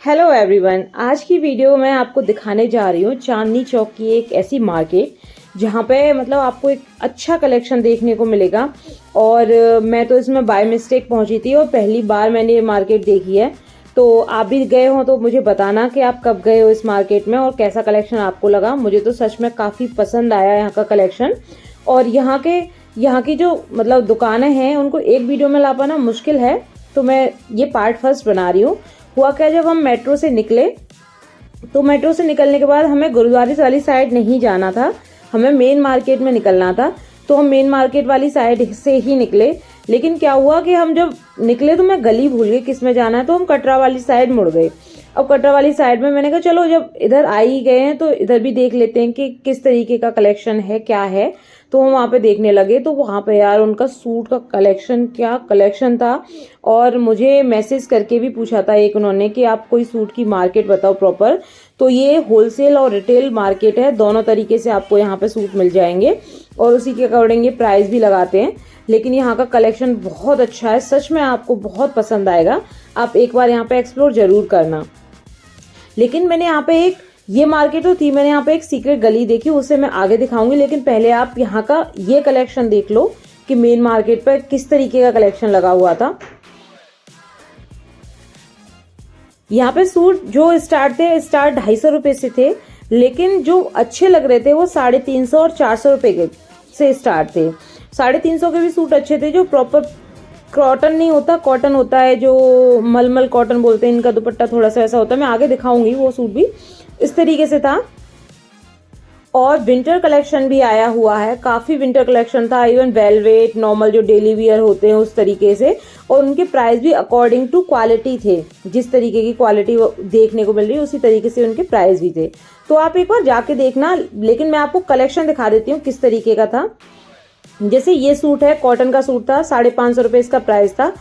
Hello everyone, आज की video में आपको दिखाने जा रही हूँ चांदनी चौक की एक ऐसी मार्केट जहाँ पे मतलब आपको एक अच्छा कलेक्शन देखने को मिलेगा। और मैं तो इसमें बाय मिस्टेक पहुँची थी और पहली बार मैंने ये मार्केट देखी है। तो आप भी गए हो तो मुझे बताना कि आप कब गए हो इस मार्केट में और कैसा कलेक्शन आपको लगा। मुझे तो सच में काफ़ी पसंद आया यहाँ का कलेक्शन। और यहाँ की जो मतलब दुकानें हैं उनको एक वीडियो में ला पाना मुश्किल है, तो मैं ये पार्ट फर्स्ट बना रही हूँ। हुआ क्या, जब हम मेट्रो से निकले तो मेट्रो से निकलने के बाद हमें गुरुद्वारे वाली साइड नहीं जाना था, हमें मेन मार्केट में निकलना था। तो हम मेन मार्केट वाली साइड से ही निकले। लेकिन क्या हुआ कि हम जब निकले तो मैं गली भूल गई किस में जाना है, तो हम कटरा वाली साइड मुड़ गए। अब कटरा वाली साइड में मैंने कहा चलो जब इधर आ ही गए हैं तो इधर भी देख लेते हैं कि किस तरीके का कलेक्शन है, क्या है। तो हम वहाँ पे देखने लगे तो वहाँ पे यार उनका सूट का कलेक्शन, क्या कलेक्शन था। और मुझे मैसेज करके भी पूछा था एक उन्होंने कि आप कोई सूट की मार्केट बताओ प्रॉपर। तो ये होलसेल और रिटेल मार्केट है, दोनों तरीके से आपको यहाँ पे सूट मिल जाएंगे और उसी के अकॉर्डिंग ये प्राइस भी लगाते हैं। लेकिन यहाँ का कलेक्शन बहुत अच्छा है, सच में आपको बहुत पसंद आएगा। आप एक बार यहाँ पे एक्सप्लोर जरूर करना। लेकिन मैंने यहाँ पे एक, ये मार्केट तो थी, मैंने यहाँ पे एक सीक्रेट गली देखी, उसे मैं आगे दिखाऊंगी। लेकिन पहले आप यहाँ का ये कलेक्शन देख लो कि मेन मार्केट पर किस तरीके का कलेक्शन लगा हुआ था। यहाँ पे सूट जो स्टार्ट 250 रुपए से थे, लेकिन जो अच्छे लग रहे थे वो 350 और 400 रुपए के से स्टार्ट थे। 350 के भी सूट अच्छे थे, जो प्रॉपर कॉटन नहीं होता, कॉटन होता है जो मलमल कॉटन बोलते हैं, इनका दुपट्टा थोड़ा सा ऐसा होता है, मैं आगे दिखाऊंगी। वो सूट भी इस तरीके से था। और विंटर कलेक्शन भी आया हुआ है, काफी विंटर कलेक्शन था, इवन वेलवेट नॉर्मल जो डेली वियर होते हैं उस तरीके से। और उनके प्राइस भी अकॉर्डिंग टू क्वालिटी थे, जिस तरीके की क्वालिटी देखने को मिल रही है उसी तरीके से उनके प्राइस भी थे। तो आप एक बार जाके देखना। लेकिन मैं आपको कलेक्शन दिखा देती हूँ किस तरीके का था। जैसे ये सूट है, कॉटन का सूट था, 550 रुपए इसका प्राइस था।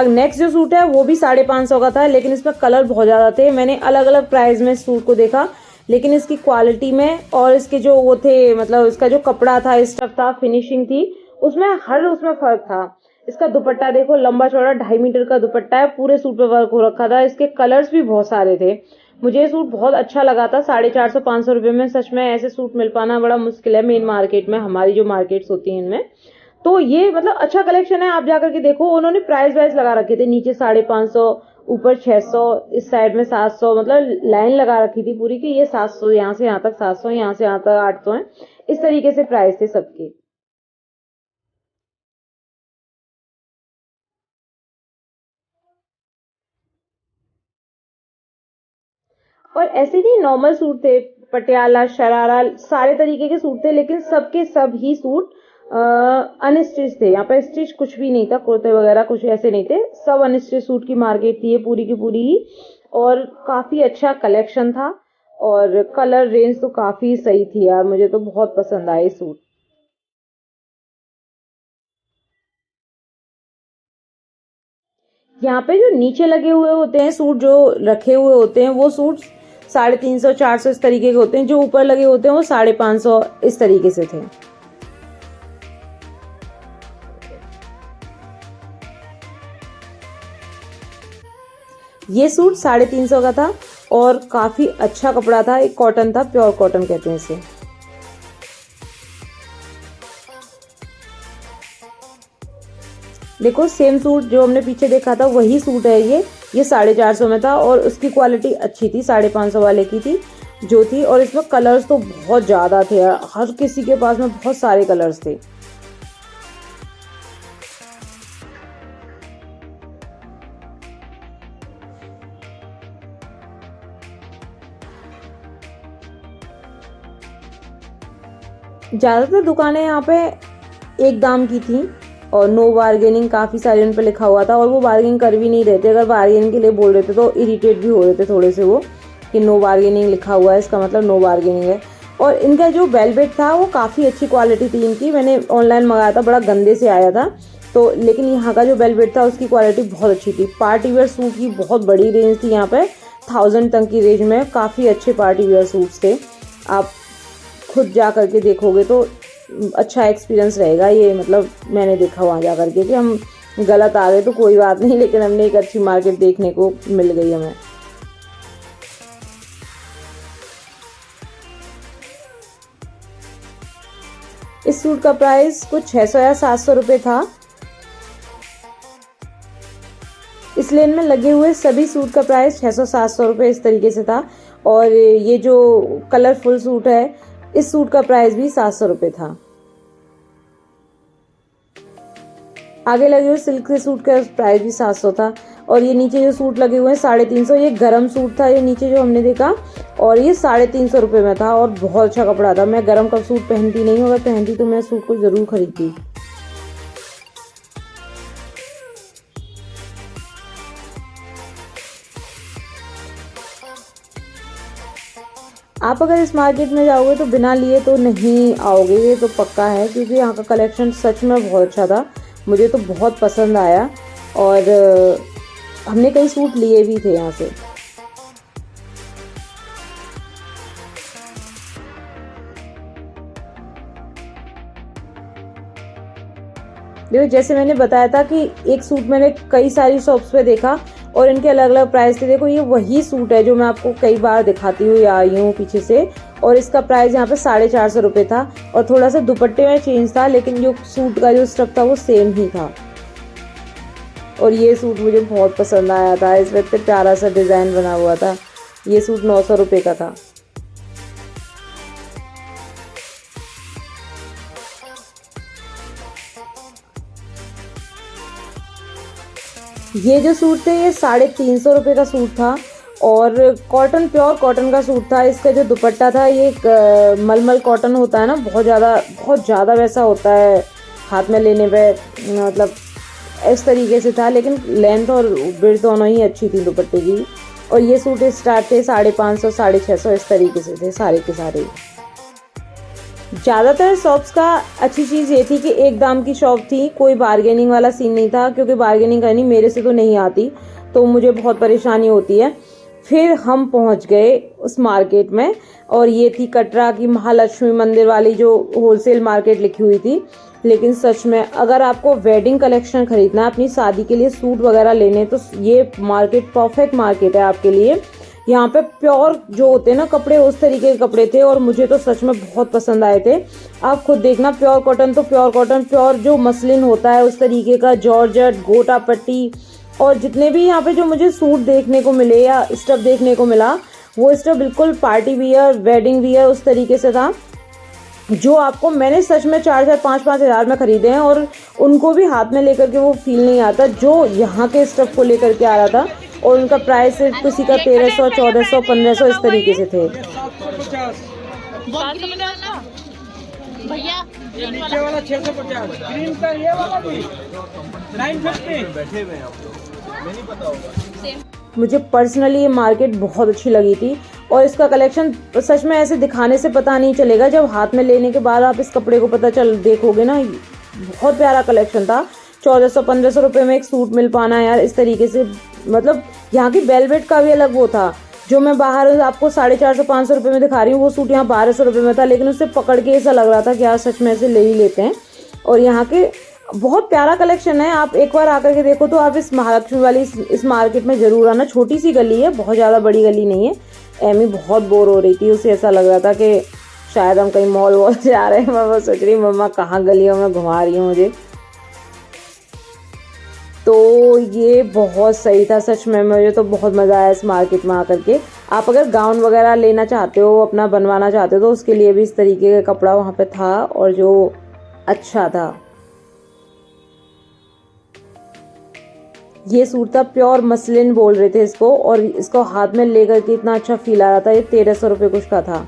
नेक्स्ट जो सूट है वो भी 550 का था, लेकिन इसमें कलर बहुत ज्यादा थे। मैंने अलग अलग प्राइस में सूट को देखा, लेकिन इसकी क्वालिटी में और इसके जो वो थे, मतलब इसका जो कपड़ा था, स्टफ था, फिनिशिंग थी, उसमें फर्क था। इसका दुपट्टा देखो, लंबा चौड़ा 2.5 मीटर का दुपट्टा है, पूरे सूट पे वर्क हो रखा था। इसके कलर्स भी बहुत सारे थे। मुझे सूट बहुत अच्छा लगा था। 450-500 रुपए में सच में ऐसे सूट मिल पाना बड़ा मुश्किल है मेन मार्केट में, हमारी जो मार्केट्स होती हैं इनमें। तो ये मतलब अच्छा कलेक्शन है, आप जाकर के देखो। उन्होंने प्राइस वाइज लगा रखे थे, नीचे 550, ऊपर 600, इस साइड में 700, मतलब लाइन लगा रखी थी पूरी कि ये 700, यहाँ से यहाँ तक 700, यहाँ से यहाँ तक 800 है। इस तरीके से प्राइस थे सबके। और ऐसे ही नॉर्मल सूट थे, पटियाला, शरारा, सारे तरीके के सूट थे, लेकिन सबके सब ही सूट अनस्टिच थे। यहाँ पे स्टिच कुछ भी नहीं था, कुर्ते वगैरह कुछ ऐसे नहीं थे, सब अनस्टिच सूट की मार्केट थी ये पूरी की पूरी ही। और काफी अच्छा कलेक्शन था और कलर रेंज तो काफी सही थी यार, मुझे तो बहुत पसंद आए सूट। यहाँ पे जो नीचे लगे हुए होते हैं सूट, जो रखे हुए होते हैं, वो सूट 350-400 इस तरीके के होते हैं। जो ऊपर लगे होते हैं वो 550 इस तरीके से थे। ये सूट 350 का था और काफी अच्छा कपड़ा था, एक कॉटन था, प्योर कॉटन कहते हैं इसे। देखो सेम सूट जो हमने पीछे देखा था वही सूट है ये 450 में था और उसकी क्वालिटी अच्छी थी, 550 वाले की थी जो थी। और इसमें कलर्स तो बहुत ज्यादा थे, हर किसी के पास में बहुत सारे कलर्स थे। ज्यादातर दुकानें यहाँ पे एक दाम की थी और नो बार्गेनिंग काफी सारे उन पर लिखा हुआ था। और वो बार्गेनिंग कर भी नहीं रहे थे, अगर बार्गेनिंग के लिए बोल रहे थे तो इरिटेट भी हो रहे थे थोड़े से वो, कि नो बार्गेनिंग लिखा हुआ है, इसका मतलब नो बार्गेनिंग है। और इनका जो वेलवेट था वो काफ़ी अच्छी क्वालिटी थी इनकी, मैंने ऑनलाइन मंगाया था, बड़ा गंदे से आया था। तो लेकिन यहाँ का जो वेलवेट था उसकी क्वालिटी बहुत अच्छी थी। पार्टी वेयर सूट की बहुत बड़ी रेंज थी यहाँ पे, 1000 तक की रेंज में काफ़ी अच्छे पार्टी वेयर सूट्स थे। आप खुद जा करके देखोगे तो अच्छा एक्सपीरियंस रहेगा ये। मतलब मैंने देखा वहाँ जा करके कि हम गलत आ गए तो कोई बात नहीं, लेकिन हमने एक अच्छी मार्केट देखने को मिल गई हमें। इस सूट का प्राइस कुछ 600 या 700 रुपये था। इस लेन में लगे हुए सभी सूट का प्राइस 600-700 रुपये इस तरीके से था। और ये जो कलरफुल सूट है, इस सूट का प्राइस भी 700 रुपये था। आगे लगे हुए सिल्क के सूट का प्राइस भी 700 था। और ये नीचे जो सूट लगे हुए हैं 350, ये गरम सूट था ये नीचे जो हमने देखा, और ये 350 रुपये में था और बहुत अच्छा कपड़ा था। मैं गरम का सूट पहनती नहीं हूँ, अगर पहनती तो मैं सूट को ज़रूर खरीदती। आप अगर इस मार्केट में जाओगे तो बिना लिए तो नहीं आओगे, ये तो पक्का है, क्योंकि यहाँ का कलेक्शन सच में बहुत अच्छा था। मुझे तो बहुत पसंद आया और हमने कई सूट लिए भी थे यहाँ से। देखो, जैसे मैंने बताया था कि एक सूट मैंने कई सारी शॉप्स पे देखा और इनके अलग अलग प्राइस थे। देखो, ये वही सूट है जो मैं आपको कई बार दिखाती हुई आई हूँ पीछे से, और इसका प्राइस यहाँ पे 450 रुपये था। और थोड़ा सा दुपट्टे में चेंज था, लेकिन जो सूट का जो स्टफ था वो सेम ही था। और ये सूट मुझे बहुत पसंद आया था, इसमें इतने प्यारा सा डिज़ाइन बना हुआ था। ये सूट 900 रुपये का था। ये जो सूट थे ये 350 रुपये का सूट था और कॉटन, प्योर कॉटन का सूट था। इसका जो दुपट्टा था ये मलमल कॉटन होता है ना, बहुत ज़्यादा वैसा होता है हाथ में लेने पे, मतलब इस तरीके से था, लेकिन लेंथ और ब्रेड दोनों ही अच्छी थी दुपट्टे की। और ये सूट स्टार्ट थे 550, 650 इस तरीके से थे सारे के सारे। ज़्यादातर शॉप्स का अच्छी चीज़ ये थी कि एक दाम की शॉप थी, कोई बार्गेनिंग वाला सीन नहीं था, क्योंकि बार्गेनिंग करनी मेरे से तो नहीं आती, तो मुझे बहुत परेशानी होती है। फिर हम पहुंच गए उस मार्केट में, और ये थी कटरा की महालक्ष्मी मंदिर वाली जो होलसेल मार्केट लिखी हुई थी। लेकिन सच में अगर आपको वेडिंग कलेक्शन खरीदना है, अपनी शादी के लिए सूट वगैरह लेने, तो ये मार्केट परफेक्ट मार्केट है आपके लिए। यहाँ पे प्योर जो होते हैं ना कपड़े, उस तरीके के कपड़े थे और मुझे तो सच में बहुत पसंद आए थे। आप खुद देखना, प्योर कॉटन तो प्योर कॉटन, प्योर जो मसलिन होता है उस तरीके का, जॉर्जेट, गोटा पट्टी, और जितने भी यहाँ पे जो मुझे सूट देखने को मिले या स्टफ देखने को मिला, वो स्टफ बिल्कुल पार्टी वियर, वेडिंग वियर उस तरीके से था, जो आपको मैंने सच में 4,000, 5,000 हज़ार में खरीदे हैं, और उनको भी हाथ में लेकर के वो फील नहीं आता जो यहाँ के स्टफ को लेकर के आ रहा था। और उनका प्राइस सिर्फ किसी का 1300, 1400, 1500 इस तरीके से थे। भैया नीचे वाला 650, ग्रीन का ये वाला भी 950। नहीं पता होगा। मुझे पर्सनली ये मार्केट बहुत अच्छी लगी थी, और इसका कलेक्शन सच में ऐसे दिखाने से पता नहीं चलेगा, जब हाथ में लेने के बाद आप इस कपड़े को पता चल देखोगे ना, बहुत प्यारा कलेक्शन था। 1400-1500 रुपये में एक सूट मिल पाना यार इस तरीके से, मतलब यहाँ की वेलवेट का भी अलग वो था। जो मैं बाहर आपको 450-500 रुपये में दिखा रही हूँ, वो सूट यहाँ 1200 रुपये में था, लेकिन उससे पकड़ के ऐसा लग रहा था कि यार सच में ऐसे ले ही लेते हैं। और यहाँ के बहुत प्यारा कलेक्शन है, आप एक बार आकर के देखो तो आप इस महालक्ष्मी वाली इस मार्केट में ज़रूर आना। छोटी सी गली है, बहुत ज़्यादा बड़ी गली नहीं है। एमी बहुत बोर हो रही थी, उसे ऐसा लग रहा था कि शायद हम कहीं मॉल वॉल से आ रहे हैं। मैं बस सोच रही मम्मा कहाँ गलियों में घुमा रही हूँ मुझे। तो ये बहुत सही था सच में, मुझे तो बहुत मज़ा आया इस मार्केट में आकर के। आप अगर गाउन वगैरह लेना चाहते हो, अपना बनवाना चाहते हो, तो उसके लिए भी इस तरीके का कपड़ा वहाँ पे था और जो अच्छा था। ये सूट था प्योर मसलिन बोल रहे थे इसको, और इसको हाथ में लेकर के इतना अच्छा फील आ रहा था। ये 1300 रुपये कुछ का था।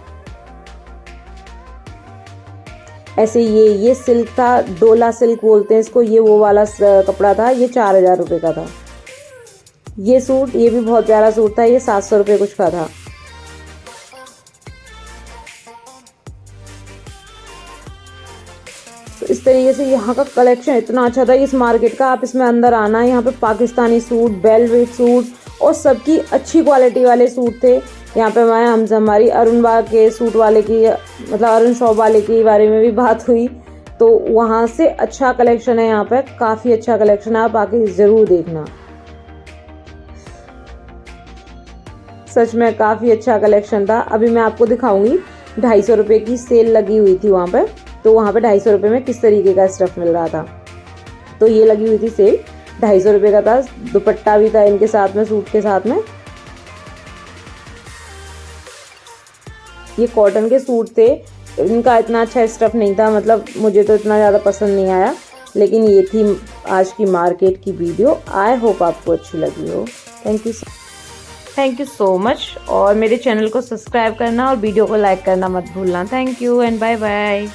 ऐसे ये सिल्क था, डोला सिल्क बोलते हैं इसको, ये वो वाला कपड़ा था, ये 4000 रुपये का था। ये सूट, ये भी बहुत प्यारा सूट था, ये 700 रुपये कुछ का था। तो इस तरीके से यहाँ का कलेक्शन इतना अच्छा था इस मार्केट का। आप इसमें अंदर आना, यहाँ पे पाकिस्तानी सूट, वेलवेट सूट और सबकी अच्छी क्वालिटी वाले सूट थे। यहाँ पे हमारी अरुण बाग के सूट वाले की, मतलब अरुण शॉप वाले के बारे में भी बात हुई, तो वहाँ से अच्छा कलेक्शन है यहाँ पे, काफ़ी अच्छा कलेक्शन है, आप आके ज़रूर देखना। सच में काफ़ी अच्छा कलेक्शन था। अभी मैं आपको दिखाऊंगी, 250 रुपये की सेल लगी हुई थी वहाँ पे। तो वहाँ पे 250 रुपये में किस तरीके का स्टफ़ मिल रहा था। तो ये लगी हुई थी सेल, 250 रुपये का था, दुपट्टा भी था इनके साथ में, सूट के साथ में। ये कॉटन के सूट थे, इनका इतना अच्छा स्टफ़ नहीं था, मतलब मुझे तो इतना ज़्यादा पसंद नहीं आया। लेकिन ये थी आज की मार्केट की वीडियो। आई होप आपको अच्छी लगी हो। थैंक यू सो मच, और मेरे चैनल को सब्सक्राइब करना और वीडियो को लाइक करना मत भूलना। Thank you and bye bye.